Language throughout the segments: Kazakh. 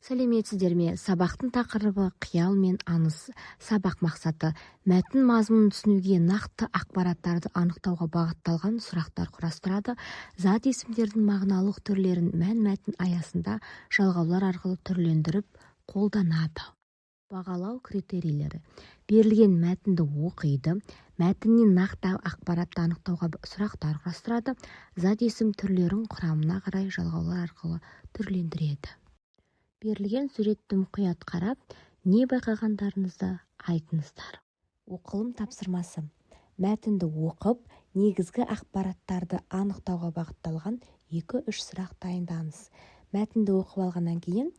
Сәлеметсіздер ме? Сабақтың тақырыбы қиял мен аңыз. Сабақ мақсаты мәтін мазмұнын түсінуге, нақты ақпараттарды анықтауға бағытталған сұрақтар құрастырады. Зат есімдердің мағыналық түрлерін мәтін аясында жалғаулар арқылы түрлендіріп қолданады. Бағалау критерийлері. Берілген мәтінді оқиды, мәтіннен нақты ақпаратты анықтауға сұрақтар құрастырады. Зат есім түрлерін құрамына қарай жалғаулар арқылы түрлендіреді. Берілген суретті мұқият қарап, не байқағандарыңызды айтыңыздар. Оқылым тапсырмасы. Мәтінді оқып, негізгі ақпараттарды анықтауға бағытталған 2-3 сұрақ дайындаңыз. Мәтінді оқып алғаннан кейін,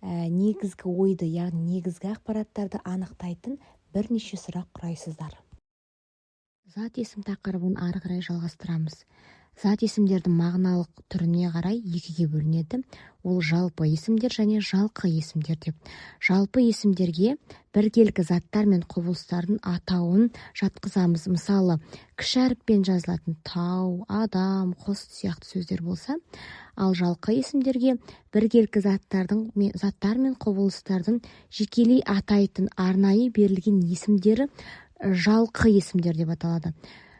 негізгі ойды, яғни негізгі ақпараттарды анықтайтын бірнеше сұрақ құрайсыздар. Зат есім тақырыбын ары қарай жалғастырамыз. Зат есімдердің мағыналық түріне қарай екіге бөлінеді. Ол жалпы есімдер және жалқы есімдер деп. Жалпы есімдерге біркелкі заттар мен құбылыстардың атауын жатқызамыз. Мысалы, кіші әріппен жазылатын тау, адам, құс сияқты сөздер болса, ал жалқы есімдерге біркелкі заттар мен құбылыстардың жекелей атайтын арнайы берілген есімдері жалқы есімдер деп аталады.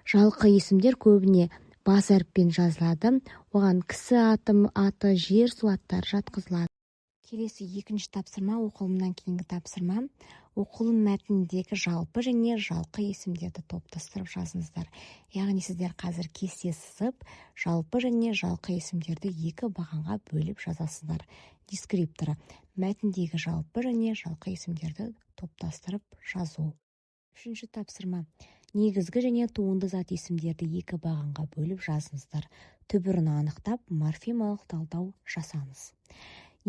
Жалқы есімдер көбіне бас әріппен жазылады. Оған кісі аты, жер, су аттары жатқызылады. Келесі екінші тапсырма оқылымнан кейінгі тапсырма. Оқылым мәтініндегі жалпы және жалқы есімдерді топтастырып жазыңыздар. Яғни сіздер қазір кесте сызып, жалпы және жалқы есімдерді екі бағанға бөліп жазасыздар. Дескрипторы. Мәтіндегі жалпы және жалқы есімдерді топтастырып жазу. Үшінші тапсырма. Негізгі және туынды зат есімдерді екі бағанға бөліп жазыңыздар. Түбірін анықтап, морфемалық талдау жасаңыз.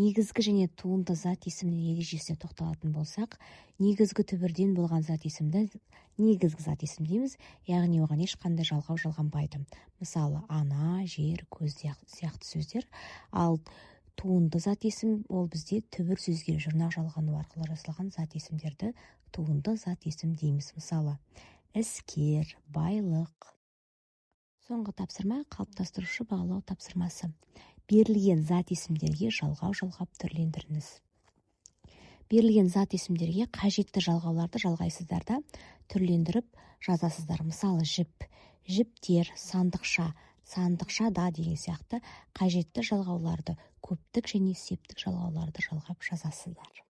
Негізгі және туынды зат есімінің ережесіне тоқталатын болсақ, негізгі түбірден болған зат есімді негізгі зат есім дейміз, яғни оған ешқандай жалғау жалғанбайды. Мысалы, ана, жер, көз сияқты сөздер. Ал туынды зат есім ол бізде түбір сөзге жұрнақ жалғану арқылы жасалған зат есімдерді туынды зат есім дейміз. Мысалы, іскер, байлық. Соңғы тапсырма қалыптастырушы бағалау тапсырмасы. Берілген зат есімдерге жалғау жалғап түрлендіріңіз. Берілген зат есімдерге қажетті жалғауларды жалғайсыздар да түрлендіріп жазасыздар. Мысалы, жіп, жіптер, сандықша, сандықшада деген сияқты қажетті жалғауларды, көптік және септік жалғауларды жалғап жазасыздар.